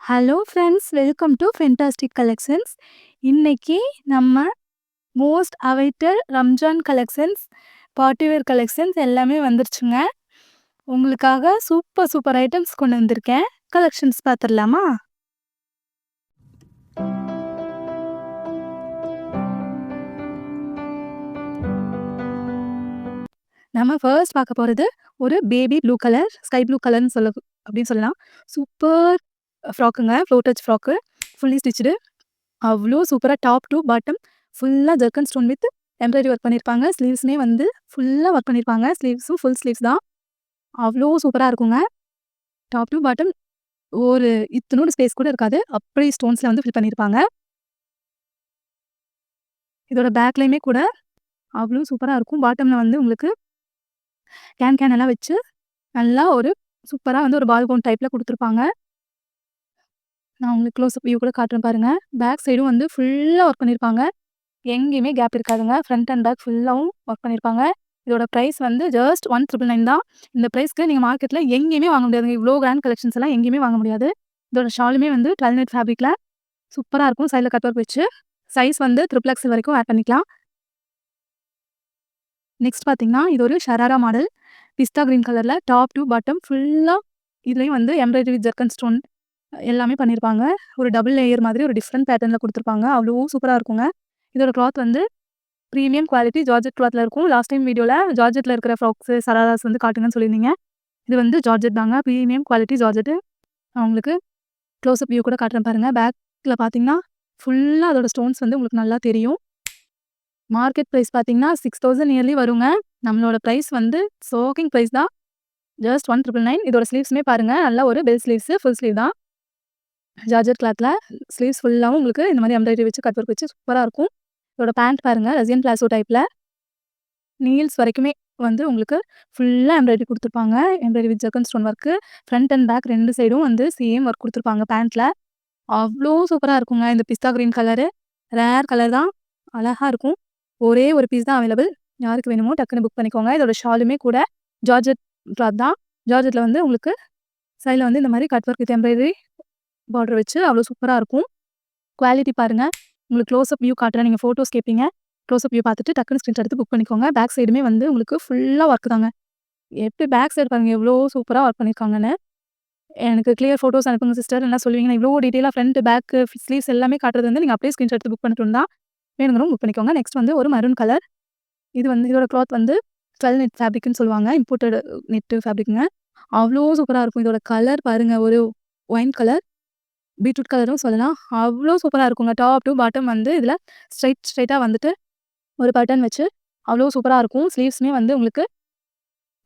Hello friends, welcome to fantastic collections. இன்னைக்கு நம்ம most awaited Ramzan collections, party wear collections எல்லாமே வந்துருச்சுங்க. உங்களுக்காக சூப்பர் சூப்பர் ஐட்டம்ஸ் கொண்டு வந்திருக்கேன். கலெக்ஷன்ஸ் பார்த்துடலாமா? நம்ம ஃபர்ஸ்ட் பார்க்க போகிறது ஒரு baby blue colour, sky blue கலர்னு அப்படின்னு சொல்லலாம். சூப்பர் ஃப்ராக்குங்க, floor touch frock, fully stitched. அவ்வளோ சூப்பராக டாப் டு பாட்டம் ஃபுல்லாக zircon stone with embroidery work பண்ணியிருப்பாங்க. ஸ்லீவ்ஸ்மே வந்து ஃபுல்லாக ஒர்க் பண்ணியிருப்பாங்க. ஸ்லீவ்ஸும் ஃபுல் ஸ்லீவ்ஸ் தான். அவ்வளோ சூப்பராக இருக்குங்க. டாப் டு பாட்டம் ஒரு இத்தனோட ஸ்பேஸ் கூட இருக்காது, அப்படி ஸ்டோன்ஸில் வந்து ஃபில் பண்ணியிருப்பாங்க. இதோட பேக்லேயுமே கூட அவ்வளோ சூப்பராக இருக்கும். பாட்டமில் வந்து உங்களுக்கு கேன் எல்லாம் வச்சு நல்லா ஒரு சூப்பராக வந்து ஒரு பால் கவுன் டைப்பில் கொடுத்துருப்பாங்க. நான் உங்களுக்கு க்ளோஸ்அப் வியூ கூட காட்டுறேன் பாருங்கள். பேக் சைடும் வந்து ஃபுல்லாக ஒர்க் பண்ணியிருப்பாங்க. எங்கேயுமே கேப் இருக்காதுங்க. ஃப்ரண்ட் அண்ட் பேக் ஃபுல்லாகவும் ஒர்க் பண்ணியிருப்பாங்க. இதோட ப்ரைஸ் வந்து ஜஸ்ட் 1,999 தான். இந்த ப்ரைஸ்க்கு நீங்கள் மார்க்கெட்டில் எங்கேயுமே வாங்க முடியாதுங்க. இவ்வளோ கிராண்ட் கலெக்ஷன்ஸ் எல்லாம் எங்கேயுமே வாங்க முடியாது. இதோட ஷாலுமே வந்து 12 நெட் ஃபேப்ரிக்கில் சூப்பராக இருக்கும். சைடில் கட் ஒர்க் வச்சு சைஸ் வந்து XXL வரைக்கும் ஆட் பண்ணிக்கலாம். நெக்ஸ்ட் பார்த்தீங்கன்னா, இது ஒரு ஷராரா மாடல், பிஸ்தா கிரீன் கலரில் டாப் டு பாட்டம் ஃபுல்லாக இதுலேயும் வந்து எம்ப்ராய்டரி ஜர்க்கன் ஸ்டோன் எல்லாமே பண்ணியிருப்பாங்க. ஒரு டபுள் லேயர் மாதிரி ஒரு டிஃப்ரெண்ட் பேட்டர்னில் கொடுத்துருப்பாங்க. அவ்வளோ சூப்பராக இருக்குங்க. இதோட கிளாத் வந்து ப்ரீமியம் குவாலிட்டி ஜார்ஜெட் கிளாத்தில் இருக்கும். லாஸ்ட் டைம் வீடியோவில் ஜார்ஜெட்டில் இருக்கிற ஃப்ராக்ஸு, சராராஸ் வந்து காட்டுங்கன்னு சொல்லியிருந்தீங்க. இது வந்து ஜார்ஜெட் தாங்க, ப்ரீமியம் குவாலிட்டி ஜார்ஜெட்டு. நான் உங்களுக்கு க்ளோஸ்அப் வியூ கூட காட்டுறேன் பாருங்கள். பேக்கில் பார்த்தீங்கன்னா ஃபுல்லாக அதோட ஸ்டோன்ஸ் வந்து உங்களுக்கு நல்லா தெரியும். மார்க்கெட் ப்ரைஸ் பார்த்தீங்கன்னா 6,000 நியர்லி வருங்க. நம்மளோட ப்ரைஸ் வந்து சோக்கிங் ப்ரைஸ் தான், ஜஸ்ட் 1,999. இதோட ஸ்லீவ்ஸுமே பாருங்கள், நல்லா ஒரு பெல் ஸ்லீவ்ஸு, ஃபுல் ஸ்லீவ் தான். ஜார்ஜெட் கிளாத்தில் ஸ்லீவ்ஸ் ஃபுல்லாகவும் உங்களுக்கு இந்த மாதிரி எம்ப்ராய்டரி வச்சு கட் ஒர்க் வச்சு சூப்பராக இருக்கும். இதோட பேண்ட் பாருங்கள், ரசியன் பிளாசோ டைப்பில் நீல்ஸ் வரைக்குமே வந்து உங்களுக்கு ஃபுல்லாக எம்ப்ராய்டரி கொடுத்துருப்பாங்க. Embroidery with zircon stone work. Front and back 2 சைடும் வந்து சேம் ஒர்க் கொடுத்துருப்பாங்க பேண்ட்டில். அவ்வளோ சூப்பராக இருக்குங்க. இந்த பிஸ்தா கிரீன் கலரு ரேர் கலர் தான், அழகாக இருக்கும். ஒரே ஒரு பீஸ் தான் அவைலபிள். யாருக்கு வேணுமோ டக்குன்னு புக் பண்ணிக்கோங்க. இதோட ஷாலுமே கூட ஜார்ஜெட் கிளாத் தான். ஜார்ஜெட்டில் வந்து உங்களுக்கு சைடில் வந்து இந்த மாதிரி cut work with embroidery border வச்சு அவ்வளோ சூப்பராக இருக்கும். குவாலிட்டி பாருங்கள். உங்களுக்கு க்ளோஸ்அப் வியூ காட்டுறேன். நீங்கள் ஃபோட்டோஸ் கேட்பீங்க. க்ளோஸ்அப் வியூ பார்த்துட்டு டக்குன்னு ஸ்க்ரீன்ஷாட் எடுத்து புக் பண்ணிக்கோங்க. பேக் சைடுமே வந்து உங்களுக்கு ஃபுல்லாக ஒர்க் தாங்க. எப்படி பேக் சைடு பாருங்கள் எவ்வளோ சூப்பராக ஒர்க் பண்ணியிருக்காங்கன்னு. எனக்கு கிளியர் ஃபோட்டோஸ் அனுப்புங்க சிஸ்டர், என்ன சொல்லுவீங்க. இவ்வளோ டீட்டெயிலாக ஃப்ரண்ட் பேக்கு ஸ்லீவ்ஸ் எல்லாமே காட்டுறது வந்து நீங்கள் அப்படியே ஸ்க்ரீன்ஷாட் எடுத்து புக் பண்ணிட்டு தான் வேணுங்கிறவங்க புக் பண்ணிக்கோங்க. நெக்ஸ்ட் வந்து ஒரு மரூன் கலர். இது வந்து இதோட கிளாத் வந்து 12 நெட் ஃபேப்ரிக்னு சொல்லுவாங்க. இம்போர்ட்டட் நெட்டு ஃபேப்ரிக்குங்க. அவ்வளோ சூப்பராக இருக்கும். இதோட கலர் பாருங்கள், ஒரு ஒயின் கலர், பீட்ரூட் கலரும் சொல்லலாம். அவ்வளோ சூப்பராக இருக்குங்க. டாப் டு பாட்டம் வந்து இதில் ஸ்ட்ரைட்டாக வந்துட்டு ஒரு பட்டன் வச்சு அவ்வளோ சூப்பராக இருக்கும். ஸ்லீவ்ஸுமே வந்து உங்களுக்கு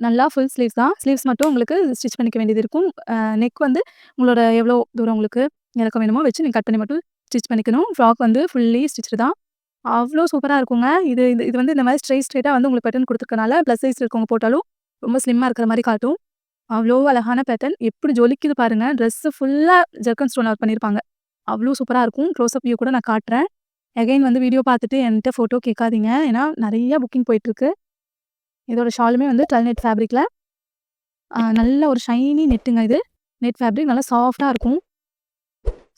நல்லா ஃபுல் ஸ்லீவ்ஸ் தான். ஸ்லீவ்ஸ் மட்டும் உங்களுக்கு ஸ்டிச் பண்ணிக்க வேண்டியது இருக்கும். நெக் வந்து உங்களோட எவ்வளோ தூரம் உங்களுக்கு இறக்கம் வேணுமோ வச்சு நீங்கள் கட் பண்ணி மட்டும் ஸ்டிச் பண்ணிக்கணும். ஃப்ராக் வந்து ஃபுல்லி ஸ்டிச்சு தான். அவ்வளோ சூப்பராக இருக்குங்க. இது இது வந்து இந்த மாதிரி ஸ்ட்ரைட்டாக வந்து உங்களுக்கு பட்டன் கொடுத்துருக்கனால ப்ளஸ் சைஸ் இருக்கவங்க போட்டாலும் ரொம்ப ஸ்லிம்மாக இருக்கிற மாதிரி காட்டும். அவ்வளோ அழகான பேட்டர்ன், எப்படி ஜொலிக்குது பாருங்கள். ட்ரெஸ்ஸு ஃபுல்லாக ஜர்க்கன் ஸ்டோன் ஒர்க் பண்ணியிருப்பாங்க. அவ்வளோ சூப்பராக இருக்கும். க்ளோஸ்அப் வியூ கூட நான் காட்டுறேன். அகைன் வந்து வீடியோ பார்த்துட்டு என்கிட்ட ஃபோட்டோ கேட்காதீங்க, ஏன்னா நிறைய புக்கிங் போயிட்டுருக்கு. இதோட ஷாலுமே வந்து 12 நெட் ஃபேப்ரிக்கில் நல்ல ஒரு ஷைனி நெட்டுங்க. இது நெட் ஃபேப்ரிக் நல்லா சாஃப்டாக இருக்கும்.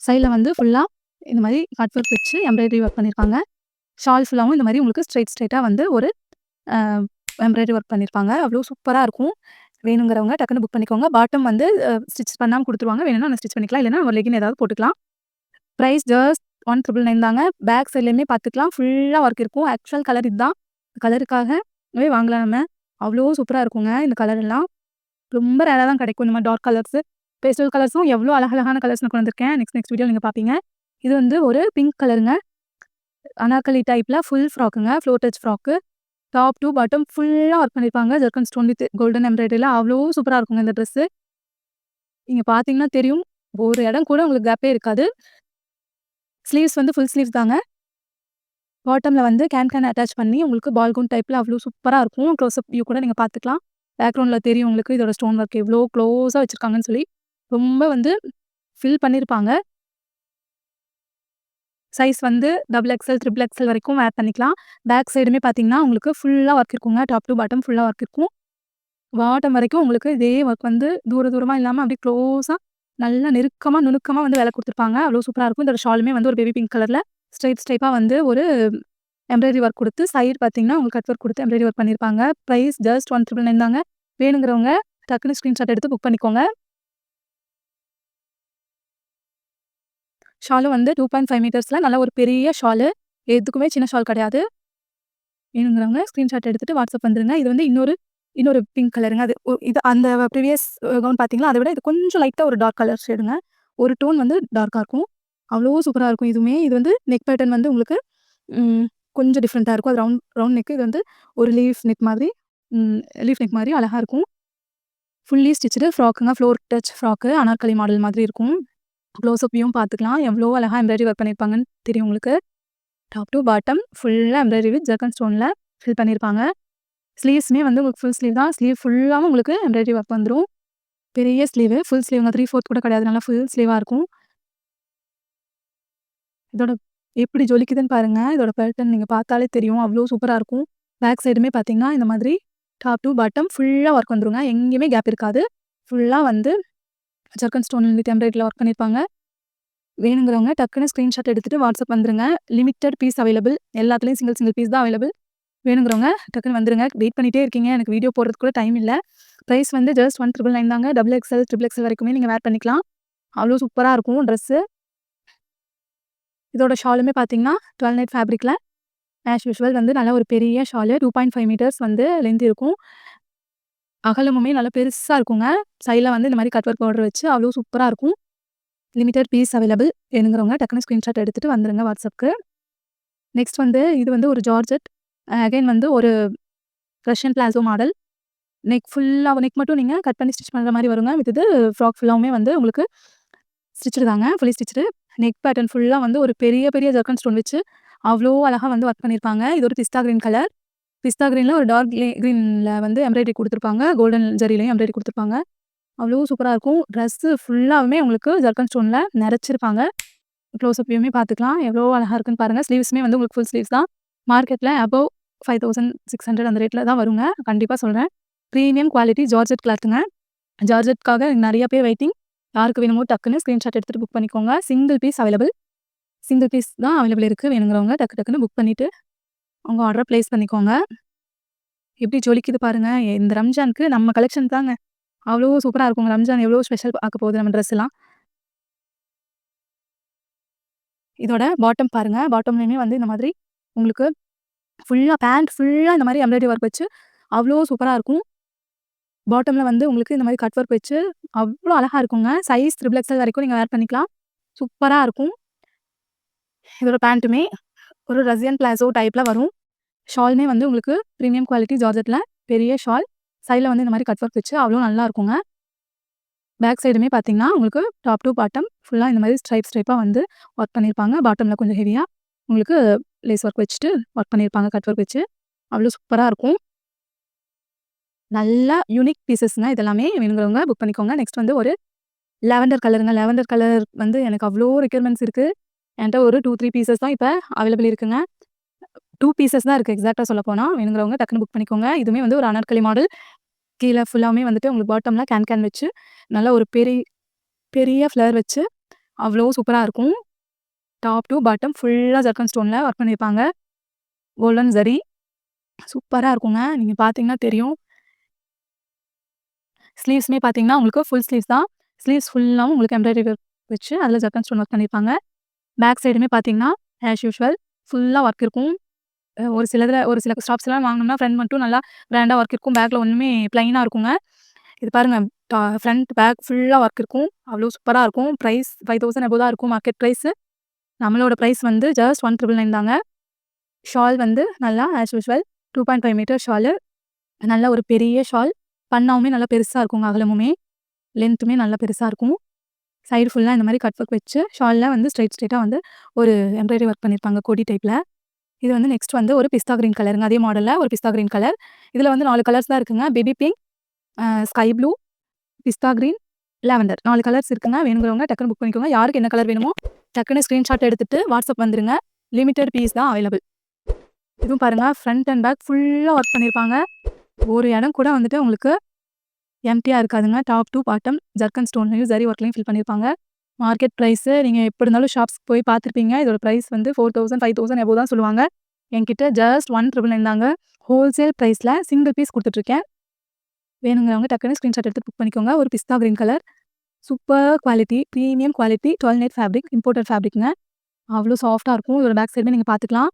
சைடில் வந்து ஃபுல்லாக இந்த மாதிரி கட் ஒர்க் வச்சு எம்ப்ராய்டரி ஒர்க் பண்ணியிருப்பாங்க. ஷால் ஃபுல்லாகவும் இந்த மாதிரி உங்களுக்கு ஸ்ட்ரைட்டாக வந்து ஒரு எம்ப்ராய்டரி ஒர்க் பண்ணியிருப்பாங்க. அவ்வளோ சூப்பராக இருக்கும். வேணுங்கிறவங்க டக்குன்னு புக் பண்ணிக்கோங்க. பாட்டம் வந்து ஸ்டிச் பண்ணாமல் கொடுத்துருவாங்க. வேணும்னா நம்ம ஸ்டிச் பண்ணிக்கலாம், இல்லைன்னா ஒரு லெகின் ஏதாவது போட்டுக்கலாம். ப்ரைஸ் ஜஸ்ட் 1,999 தாங்க. பேக் சைட்லேயுமே பார்த்துக்கலாம், ஃபுல்லாக ஒர்க் இருக்கும். ஆக்சுவல் கலர் இதுதான். கலருக்காகவே வாங்கலாம் நம்ம. அவ்வளோ சூப்பராக இருக்குங்க. இந்த கலர் எல்லாம் ரொம்ப ரேராக தான் கிடைக்கும். இந்த மாதிரி டார்க் கலர்ஸு, பேஸ்டல் கலர்ஸும் எவ்வளோ அழகழகான கலர்ஸ் நான் கொண்டு வந்திருக்கேன். நெக்ஸ்ட் வீடியோ நீங்கள் பார்ப்பீங்க. இது வந்து ஒரு பிங்க் கலருங்க. அனார்கலி டைப்பில் ஃபுல் ஃப்ராக்குங்க, floor touch frock. Top to bottom ஃபுல்லாக ஒர்க் பண்ணியிருப்பாங்க. ஜர்க்கன் ஸ்டோன் வித் கோல்டன் எம்ப்ராய்டரியில் அவ்வளோ சூப்பராக இருக்குங்க இந்த ட்ரெஸ்ஸு. நீங்கள் பார்த்தீங்கன்னா தெரியும், ஒரு இடம் கூட உங்களுக்கு கேப்பே இருக்காது. ஸ்லீவ்ஸ் வந்து ஃபுல் ஸ்லீவ்ஸ் தாங்க. பாட்டமில் வந்து கேன் அட்டாச் பண்ணி உங்களுக்கு பால் கவுன் டைப்பில் அவ்வளோ சூப்பராக இருக்கும். க்ளோஸ்அப் வியூ கூட நீங்கள் பார்த்துக்கலாம். பேக்ரவுண்டில் தெரியும் உங்களுக்கு இதோட ஸ்டோன் ஒர்க் எவ்வளோ க்ளோஸாக வச்சுருக்காங்கன்னு சொல்லி. ரொம்ப வந்து ஃபில் பண்ணியிருப்பாங்க. சைஸ் வந்து XXL, XXL வரைக்கும் ஆட் பண்ணிக்கலாம். பேக் சைடுமே பார்த்தீங்கன்னா உங்களுக்கு ஃபுல்லாக ஒர்க் இருக்குங்க. டாப் டு பாட்டம் ஃபுல்லாக ஒர்க் இருக்கும். பாட்டம் வரைக்கும் உங்களுக்கு இதே ஒர்க் வந்து தூரமாக இல்லாமல் அப்படியே க்ளோஸாக நல்லா நெருக்கமா, நுணுக்கமா வந்து வேலை குடுத்துருப்பாங்க. அவ்வளோ சூப்பரா இருக்கும். இதோட ஷாலுமே வந்து ஒரு பேபி பிங்க் கலர்ல ஸ்ட்ரைப்பா வந்து ஒரு எம்ப்ராய்டரி ஒர்க் குடுத்து, சைடு பார்த்தீங்கன்னா, உங்களுக்கு கட் ஒர்க் குடுத்து எம்ப்ராய்டரி ஒர்க் பண்ணியிருப்பாங்க. பிரைஸ் ஜஸ்ட் 1999 தாங்க. வேணுங்கிறவங்க டக்குனு ஸ்கிரீன்ஷாட் எடுத்து புக் பண்ணிக்கோங்க. ஷாலும் வந்து 2.5 மீட்டர்ஸ்ல நல்ல ஒரு பெரிய ஷாலு. எதுக்குமே சின்ன ஷால் கிடையாது. வேணுங்கிறவங்க ஸ்கிரீன்ஷாட் எடுத்துட்டு வாட்ஸ்அப் வந்துருங்க. இது வந்து இன்னொரு பிங்க் கலருங்க. அது இது அந்த ப்ரீவியஸ் கவுன் பார்த்தீங்களா, அத விட இது கொஞ்சம் லைட்டா ஒரு டார்க் கலர் ஷேடுங்க. ஒரு டோன் வந்து டார்க்கா இருக்கும். அவ்வளோ சூப்பரா இருக்கும் இதுவுமே. இது வந்து நெக் பேட்டர்ன் வந்து உங்களுக்கு ம் கொஞ்சம் டிஃப்ரெண்ட்டா இருக்கும். அது ரவுண்ட் நெக். இது வந்து ஒரு ம் லீஃப் நெக் மாரி அழகா இருக்கும். ஃபுல்லி ஸ்டிச்டு ஃப்ராக்குங்க. Floor touch frock. Anarkali model மாதிரி இருக்கும். க்ளோஸ் அப் வியூவும் பார்த்துக்கலாம். எவ்வளோ அழகா எம்ப்ராய்டரி ஒர்க் பண்ணியிருப்பாங்கன்னு தெரியும் உங்களுக்கு. டாப் டூ பாட்டம் ஃபுல்லா எம்ப்ராய்டரி வித் ஜர்க்கன் ஸ்டோன்ல ஃபில் பண்ணியிருப்பாங்க. ஸ்லீவ்ஸுமே வந்து உங்களுக்கு ஃபுல் ஸ்லீவ் தான். ஸ்லீவ் ஃபுல்லாவும் உங்களுக்கு எம்ப்ராய்டரி ஒர்க் வந்துரும். பெரிய ஸ்லீவு. ஃபுல் ஸ்லீவ்ங்க 3/4 கூட கிடையாது. நல்லா ஃபுல் ஸ்லீவா இருக்கும். இதோட எப்படி ஜொலிக்குதுன்னு பாருங்க. இதோட பேட்டர்ன் நீங்க பார்த்தாலே தெரியும். அவ்வளோ சூப்பரா இருக்கும். பேக் சைடுமே பார்த்தீங்கன்னா, இந்த மாதிரி டாப் டூ பாட்டம் ஃபுல்லா ஒர்க் வந்துருங்க. எங்கேயுமே கேப் இருக்காது. ஃபுல்லா வந்து ஜர்க்கன் ஸ்டோன் வித் எம்ப்ராய்டரில ஒர்க் பண்ணியிருப்பாங்க. வேணுங்கிறவங்க டக்குனு ஸ்கிரீன்ஷாட் எடுத்துட்டு வாட்ஸ்அப் வந்துருங்க. Limited piece available. எல்லாத்துலயும் சிங்கிள் பீஸ் தான் அவைலபிள். வேணுங்கிறவங்க டக்குனு வந்துருங்க. வெயிட் பண்ணிட்டே இருக்கீங்க. எனக்கு வீடியோ போடுறதுக்கு கூட டைம் இல்ல. பிரைஸ் வந்து ஜஸ்ட் 1999 தாங்க. டபுள் எக்ஸ்எல், ட்ரிபிள் எக்ஸ்எல் வரைக்குமே நீங்க வேர் பண்ணிக்கலாம். அவ்வளோ சூப்பரா இருக்கும் ட்ரெஸ்ஸு. இதோட ஷாலுமே பார்த்தீங்கன்னா, 12 நைட் ஃபேப்ரிக்ல ஆஸ் யூசுவல் வந்து நல்ல ஒரு பெரிய ஷாலு. 2.5 மீட்டர்ஸ் வந்து லென்த் இருக்கும். அகலமுமே நல்லா பெருசா இருக்குங்க. சைட்ல வந்து இந்த மாரி கட் ஒர்க் பார்டர் வச்சு அவ்வளோ சூப்பரா இருக்கும். Limited piece available. வேணுங்கிறவங்க டக்குனு ஸ்கிரீன்ஷாட் எடுத்துட்டு வந்துருங்க வாட்ஸ்அப்க்கு. நெக்ஸ்ட் வந்து இது வந்து ஒரு ஜார்ஜெட். அகைன் வந்து ஒரு ரஷ்யன் பிளாசோ மாடல். நெக் மட்டும் நீங்க கட் பண்ணி ஸ்டிச் பண்ற மாரி வருங்க. இது ஃப்ராக் ஃபுல்லாவுமே வந்து உங்களுக்கு ஸ்டிச்டு தாங்க. Fully stitched. நெக் பேட்டர்ன் ஃபுல்லா வந்து ஒரு பெரிய ஜர்க்கன் ஸ்டோன் வச்சு அவ்ளோ அழகா வந்து ஒர்க் பண்ணியிருப்பாங்க. இது ஒரு பிஸ்தா கிரீன் கலர். பிஸ்தா கிரீன்ல ஒரு டார்க் கிரீன்ல வந்து எம்ப்ராய்டரி குடுத்துருப்பாங்க. கோல்டன் ஜரிலயும் எம்ப்ராய்டரி குடுத்துருப்பாங்க. அவ்வளோ சூப்பரா இருக்கும். ட்ரெஸ்ஸு ஃபுல்லாவுமே உங்களுக்கு ஜர்க்கன் ஸ்டோன்ல நெறச்சிருப்பாங்க. க்ளோஸ் அப் வியூமே பார்த்துக்கலாம். எவ்வளோ அழகா இருக்குன்னு பாருங்க. ஸ்லீவ்ஸுமே வந்து உங்களுக்கு ஃபுல் ஸ்லீவ்ஸ் தான். மார்க்கெட்ல அபோவ் 5600 அந்த ரேட்ல தான் வருங்க. கண்டிப்பா சொல்றேன். பிரீமியம் குவாலிட்டி ஜார்ஜெட் கிளாத்துங்க. ஜார்ஜெட்காக நெறைய பேர் வெயிட்டிங். யாருக்கு வேணுமோ டக்குன்னு ஸ்கிரீன்ஷாட் எடுத்துட்டு புக் பண்ணிக்கோங்க. Single piece available. Single piece தான் அவைலபிள் இருக்கு. வேணுங்கிறவங்க டக்குன்னு புக் பண்ணிட்டு உங்க ஆர்டர பிளேஸ் பண்ணிக்கோங்க. எப்படி ஜொலிக்குது பாருங்க. இந்த ரம்ஜானுக்கு நம்ம கலெக்ஷன் தாங்க. அவ்வளோ சூப்பரா இருக்குங்க. ரம்ஜான் எவ்வளோ ஸ்பெஷல் ஆக்க போகுது நம்ம ட்ரெஸ்லாம். இதோட பாட்டம் பாருங்க. பாட்டம்லயுமே வந்து இந்த மாதிரி உங்களுக்கு பேண்ட் ஃபுல்லா இந்த மாரி எம்ப்ராய்டரி ஒர்க் வச்சு அவ்ளோ சூப்பரா இருக்கும். பாட்டம்ல வந்து உங்களுக்கு இந்த மாரி கட் ஒர்க் வச்சு அவ்ளோ அழகா இருக்குங்க. சைஸ் ட்ரிபிள் எக்ஸ்எல் வரைக்கும் நீங்க வேர் பண்ணிக்கலாம். சூப்பரா இருக்கும். இதோட பேண்ட்டுமே ஒரு ரஷ்யன் பிளாசோ டைப்ல வரும். ஷாலுமே வந்து உங்களுக்கு பிரீமியம் குவாலிட்டி ஜார்ஜெட்ல பெரிய ஷால். சைட்ல வந்து இந்த மாரி கட் ஒர்க் வச்சு அவ்ளோ நல்லா இருக்குங்க. பேக் சைடுமே பார்த்தீங்கன்னா, உங்களுக்கு டாப் டூ பாட்டம் ஃபுல்லா இந்த மாரி ஸ்ட்ரைப்பா வந்து ஒர்க் பண்ணியிருப்பாங்க. பாட்டம்ல கொஞ்சம் ஹெவியா உங்களுக்கு லேஸ் ஒர்க் வச்சுட்டு ஒர்க் பண்ணியிருப்பாங்க. கட் ஒர்க் வச்சு. அவ்ளோ சூப்பரா இருக்கும். நல்ல யூனிக் பீஸஸ்ங்க இதெல்லாமே. வேணுங்கிறவங்க புக் பண்ணிக்கோங்க. நெக்ஸ்ட் வந்து ஒரு லாவெண்டர் கலருங்க. லாவெண்டர் கலர் வந்து எனக்கு அவ்ளோ ரெக்யர்மெண்ட்ஸ் இருக்கு. என்ட்ட ஒரு 2, 3 பீஸஸ் தான் இப்ப அவைலபிள் இருக்குங்க. 2 பீஸஸ் தான் இருக்கு எக்ஸாக்ட்டா சொல்லப்போனா. வேணுங்கிறவங்க டக்குனு புக் பண்ணிக்கோங்க. இதுவுமே வந்து ஒரு அனார்கலி மாடல். கீழ ஃபுல்லாவுமே வந்துட்டு உங்களுக்கு பாட்டம்ல கேன் வச்சு நல்ல ஒரு பெரிய ஃப்ளேர் வச்சு அவ்ளோ சூப்பரா இருக்கும். டாப் டூ பாட்டம் ஃபுல்லா ஜர்க்கன் ஸ்டோன்ல ஒர்க் பண்ணியிருப்பாங்க. கோல்டன் ஜரி. சூப்பரா இருக்குங்க. நீங்க பார்த்தீங்கன்னா தெரியும். ஸ்லீவ்ஸுமே பார்த்தீங்கன்னா, உங்களுக்கு ஃபுல் ஸ்லீவ்ஸ் தான். ஸ்லீவ்ஸ் ஃபுல்லாவும் உங்களுக்கு எம்ப்ராய்டரி ஒர்க் வச்சு அதில ஜர்க்கன் ஸ்டோன் ஒர்க் பண்ணியிருப்பாங்க. பேக் சைடுமே பார்த்தீங்கன்னா, ஆஸ் யூசுவல் ஃபுல்லா ஒர்க் இருக்கும். ஒரு சில ஸ்டாப்ஸ்லாம் வாங்குனோம்னா ஃப்ரண்ட் மட்டும் நல்லா கிராண்டா ஒர்க் இருக்கும். பேக்ல ஒண்ணுமே பிளைனா இருக்குங்க. இது பாருங்க ஃப்ரண்ட், பேக் ஃபுல்லா ஒர்க் இருக்கும். அவ்ளோ சூப்பரா இருக்கும். பிரைஸ் 5000 அபோவ் தான் இருக்கும் மார்க்கெட் பிரைஸு. நம்மளோட பிரைஸ் வந்து ஜஸ்ட் 1999 தாங்க. ஷால் வந்து நல்லா ஆஸ் யூசுவல் 2.5 மீட்டர் ஷாலு. நல்ல ஒரு பெரிய ஷால். பன்னாவுமே நல்லா பெருசா இருக்குங்க அகலமுமே. லென்த்துமே நல்லா பெருசா இருக்கும். சைடு ஃபுல்லா இந்த மாரி கட் ஒர்க் வச்சு ஷால்ல வந்து ஸ்ட்ரெய்ட்டா வந்து ஒரு எம்ப்ராய்டரி ஒர்க் பண்ணியிருப்பாங்க கொடி டைப்ல. இது வந்து நெக்ஸ்ட் வந்து ஒரு பிஸ்தா கிரீன் கலருங்க. அதே மாடல்ல ஒரு பிஸ்தா கிரீன் கலர். இதுல வந்து 4 கலர்ஸ் தான் இருக்குங்க. பேபி பிங்க், ஸ்கை ப்ளூ, பிஸ்தா கிரீன், லாவெண்டர் 4 கலர்ஸ் இருக்குங்க. வேணுங்கிறவங்க டக்குனு புக் பண்ணிக்கோங்க. யாருக்கு என்ன கலர் வேணுமோ டக்குனு ஸ்கிரீன்ஷாட் எடுத்துட்டு வாட்ஸ்அப் வந்துருங்க. லிமிட்டட் பீஸ் தான் அவைலபிள். இதுவும் பாருங்க ஃப்ரண்ட் அண்ட் பேக் ஃபுல்லா ஒர்க் பண்ணியிருப்பாங்க. ஒரு இடம் கூட வந்துட்டு உங்களுக்கு எம்ப்டியா இருக்காதுங்க. டாப் டூ பாட்டம் ஜர்க்கன் ஸ்டோன்லயும் ஜரி ஒர்க்லயும் ஃபில் பண்ணியிருப்பாங்க. மார்க்கெட் பிரைஸ் நீங்க எப்படி இருந்தாலும் ஷாப்ஸ்க்கு போய் பார்த்துருப்பீங்க. இதோட பிரைஸ் வந்து 4000, 5000 எபோவ் தான் சொல்லுவாங்க. என்கிட்ட ஜஸ்ட் 1999 தாங்க. ஹோல்சேல் பிரைஸ்ல சிங்கிள் பீஸ் குடுத்துட்டுருக்கேன். வேணுங்கிறவங்க டக்குனு ஸ்கிரீன்ஷாட் எடுத்து புக் பண்ணிக்கோங்க. ஒரு pista green colour. Super quality, premium quality 12 net fabric, imported ஃபேப்ரிக்ங்க. அவ்ளோ சாஃப்ட்டா இருக்கும். இதோட பேக் சைடுமே நீங்க பார்த்துக்கலாம்.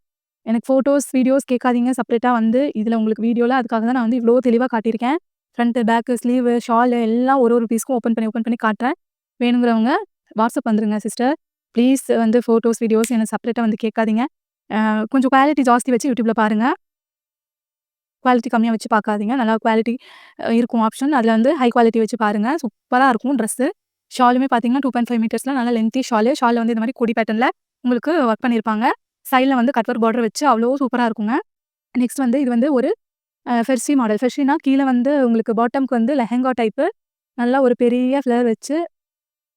எனக்கு ஃபோட்டோஸ், வீடியோஸ் கேட்காதீங்க. செப்பரேட்டா வந்து இதில உங்களுக்கு வீடியோல அதுக்காக தான் நான் வந்து இவ்ளோ தெளிவா காட்டியிருக்கேன். ஃப்ரண்ட், பேக், ஸ்லீவ், ஷால் எல்லாம் ஒரு பீஸ்க்கும் ஓப்பன் பண்ணி காட்டுறேன். வேணுங்கிறவங்க வாட்ஸ்அப் வந்துருங்க சிஸ்டர். ப்ளீஸ் வந்து ஃபோட்டோஸ், வீடியோஸ் எனக்கு செப்பரேட்டா வந்து கேட்காதீங்க. கொஞ்சம் குவாலிட்டி ஜாஸ்தி வச்சு யூடியூப்ல பாருங்க. குவாலிட்டி கம்மியா வச்சு பார்க்காதீங்க. நல்லா குவாலிட்டி இருக்கும் ஆப்ஷன். அதில வந்து ஹை குவாலிட்டி வச்சு பாருங்க. சூப்பரா இருக்கும் ட்ரெஸ்ஸு. ஷாலுமே பார்த்தீங்கன்னா 2.5 மீட்டர்ஸ்ல நல்லா லென்த்தி ஷாலு. ஷால்ல வந்து இந்த மாரி கொடி பேட்டர்ன்ல உங்களுக்கு ஒர்க் பண்ணியிருப்பாங்க. சைட்ல வந்து கட் ஒர்க் பார்டர் வச்சு அவ்ளோ சூப்பரா இருக்குங்க. நெக்ஸ்ட் வந்து இது வந்து ஒரு ஃபெர்சி மாடல். ஃபெர்சினா கீழ வந்து உங்களுக்கு பாட்டம்க்கு வந்து லெஹெங்கா டைப்பு. நல்லா ஒரு பெரிய ஃப்ளேர் வச்சு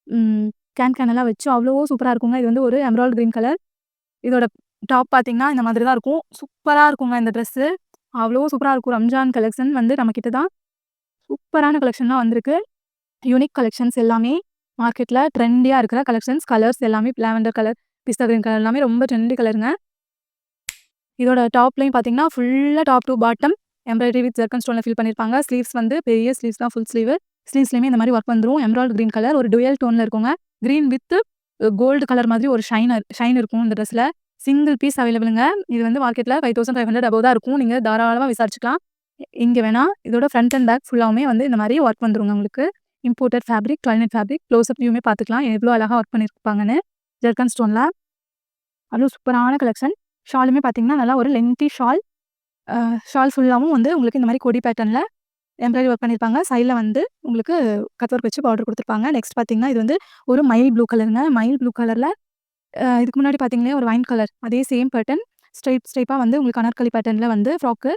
ம் கேன்லாம் வச்சு அவ்ளோ சூப்பரா இருக்குங்க. இது வந்து ஒரு எமரால்ட் கிரீன் கலர். இதோட டாப் பார்த்தீங்கன்னா, இந்த மாதிரி தான் இருக்கும். சூப்பரா இருக்குங்க இந்த ட்ரெஸ்ஸு. அவ்ளோ சூப்பரா இருக்கும். ரம்ஜான் கலெக்ஷன் வந்து நம்மகிட்ட தான் சூப்பரான கலெக்ஷன்லாம் வந்திருக்கு. யூனிக் கலெக்ஷன்ஸ் எல்லாமே மார்க்கெட்ல ட்ரெண்டியா இருக்கிற கலெக்ஷன்ஸ். கலர்ஸ் எல்லாமே lavender colour, pista green colour எல்லாமே ரொம்ப ட்ரெண்டி கலருங்க. இதோட டாப்லயும் பார்த்தீங்கன்னா, ஃபுல்லா top to bottom embroidery with zircon ஸ்டோன்ல ஃபில் பண்ணியிருப்பாங்க. ஸ்லீவ்ஸ் வந்து பெரிய ஸ்லீவ்ஸ் தான் ஃபுல் ஸ்லீவு. ஸ்லீவ்ஸ்லயுமே இந்த மாரி ஒர்க் வந்துரும். எமரால்ட் கிரீன் கலர் ஒரு டூயல் டோன்ல இருக்குங்க. கிரீன் வித் கோல்டு கலர் மாதிரி ஒரு ஷைன் இருக்கும் இந்த ட்ரெஸ்ல. சிங்கிள் பீஸ் அவைலபிள்ங்க. இது வந்து மார்க்கெட்ல 5500 அபோவ் தான் இருக்கும். நீங்க தாராளமா விசாரிச்சுக்கலாம். இங்க வேணா இதோட ஃப்ரண்ட் அண்ட் பேக் ஃபுல்லாவுமே வந்து இந்த மாரி ஒர்க் வந்துருங்க உங்களுக்கு. Imported fabric, 12 net fabric. Close up வியூமே பார்த்துக்கலாம். எவ்ளோ அழகா ஒர்க் பண்ணியிருப்பாங்கன்னு. ஜர்க்கன் ஸ்டோன்ல. அவ்ளோ சூப்பரான கலெக்ஷன். ஷாலுமே பார்த்தீங்கன்னா, நல்லா ஒரு லென்த்தி ஷால். ஷால் ஃபுல்லாவும் வந்து உங்களுக்கு இந்த மாரி கொடி பேட்டர்ன்ல எம்ப்ராய்டரி ஒர்க் பண்ணியிருப்பாங்க. சைட்ல வந்து உங்களுக்கு கட் ஒர்க் வச்சு பார்டர் குடுத்துருப்பாங்க. நெக்ஸ்ட் பார்த்தீங்கன்னா, இது வந்து ஒரு மயில் ப்ளூ கலருங்க. மயில் ப்ளூ கலர்ல இதுக்கு முன்னாடி பார்த்தீங்களே ஒரு வைன் கலர். அதே சேம் பேட்டர்ன். ஸ்ட்ரைப்பா வந்து உங்களுக்கு அனார்கலி பேட்டர்ன்ல வந்து ஃப்ராக்கு.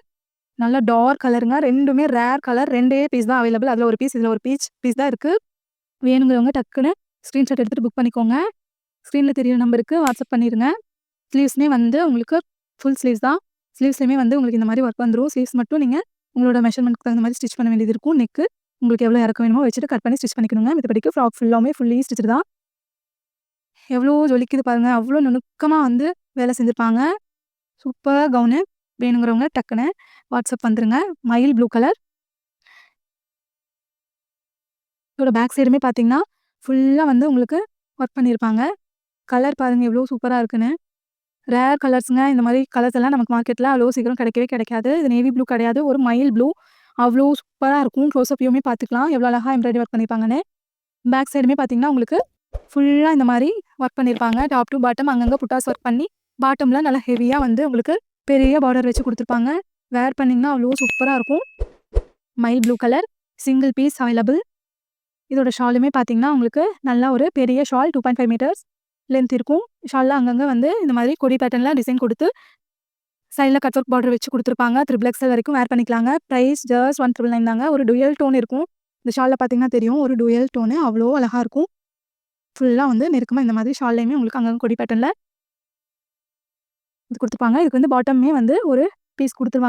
நல்ல டார்க் கலருங்க. 2மே ரேர் கலர். 2டே பீஸ் தான் அவைலபிள். அதில ஒரு பீஸ், இதில ஒரு பீஸ் தான் இருக்கு. வேணுங்கிறவங்க டக்குனு ஸ்கிரீன்ஷாட் எடுத்துட்டு புக் பண்ணிக்கோங்க. ஸ்க்ரீன்ல தெரியிற நம்பருக்கு வாட்ஸ்அப் பண்ணிருங்க. ஸ்லீவ்ஸ்மே வந்து உங்களுக்கு ஃபுல் ஸ்லீவ்ஸ் தான். ஸ்லீவ்ஸ்லயுமே வந்து உங்களுக்கு இந்த மாரி ஒர்க் வந்துரும். ஸ்லீவ்ஸ் மட்டும் நீங்க உங்களோட மெஷர்மென்ட்க்கு தகுந்த மாரி ஸ்டிச் பண்ண வேண்டியது இருக்கும். நெக்கு உங்களுக்கு எவ்வளோ இறக்கம் வேணுமோ வச்சுட்டு கட் பண்ணி ஸ்டிச் பண்ணிக்கணுங்க. மித்தபடிக்கு ஃப்ராக் ஃபுல்லாவுமே ஃபுல்லி ஸ்டிச்டு தான். எவ்வளோ ஜொலிக்குது பாருங்க. அவ்ளோ நுணுக்கமா வந்து வேலை செஞ்சிருப்பாங்க. Super gown. வேணுங்கிறவங்க டக்குனு வாட்ஸ்அப் வந்துருங்க. மயில் ப்ளூ கலர். இதோட பேக் சைடுமே பார்த்தீங்கன்னா, ஃபுல்லா வந்து உங்களுக்கு ஒர்க் பண்ணியிருப்பாங்க. கலர் பாருங்க எவ்வளோ சூப்பரா இருக்குன்னு. ரேர் கலர்ஸ்ங்க. இந்த மாரி கலர்ஸ் எல்லாம் நமக்கு மார்க்கெட்ல அவ்வளோ சீக்கிரம் கிடைக்கவே கிடைக்காது. இது நேவி ப்ளூ கிடையாது. ஒரு மயில் ப்ளூ. அவ்ளோ சூப்பரா இருக்கும். க்ளோஸ் அப் வியூமே பார்த்துக்கலாம். எவ்வளோ அழகா எம்ப்ராய்டரி ஒர்க் பண்ணியிருப்பாங்கன்னு. பேக் சைடுமே பார்த்தீங்கன்னா, உங்களுக்கு ஃபுல்லா இந்த மாரி ஒர்க் பண்ணியிருப்பாங்க. டாப் டூ பாட்டம் அங்கங்க புட்டாஸ் ஒர்க் பண்ணி, பாட்டம்ல நல்லா ஹெவியா வந்து உங்களுக்கு பெரிய பார்டர் வச்சு குடுத்துருப்பாங்க. வேர் பண்ணீங்கன்னா அவ்ளோ சூப்பரா இருக்கும். மயில் blue colour. Single piece available. இதோட ஷாலுமே பார்த்தீங்கன்னா, உங்களுக்கு நல்லா ஒரு பெரிய ஷால் 2.5 மீட்டர்ஸ் லென்த் இருக்கும். ஷால்ல அங்கங்க வந்து இந்த மாதிரி கொடி பேட்டர்ன்ல டிசைன் குடுத்து, சைட்ல கட் ஒர்க் பார்டர் வச்சு குடுத்துருப்பாங்க. ட்ரிபிள் எக்ஸ்எல் வரைக்கும் வேர் பண்ணிக்கலாங்க. பிரைஸ் ஜஸ்ட் 1999 தாங்க. ஒரு டூயல் டோன் இருக்கும். இந்த ஷால்ல பார்த்தீங்கன்னா தெரியும். ஒரு டூயல் டோனு அவ்ளோ அழகா இருக்கும். ஃபுல்லா வந்து நெருக்கமா இந்த மாதிரி ஷால்லயுமே உங்களுக்கு அங்கங்க கொடி பேட்டர்ன்ல இது குடுத்துருப்பாங்க. இதுக்கு வந்து பாட்டமுமே வந்து ஒரு பீஸ் குடுத்துருவாங்க.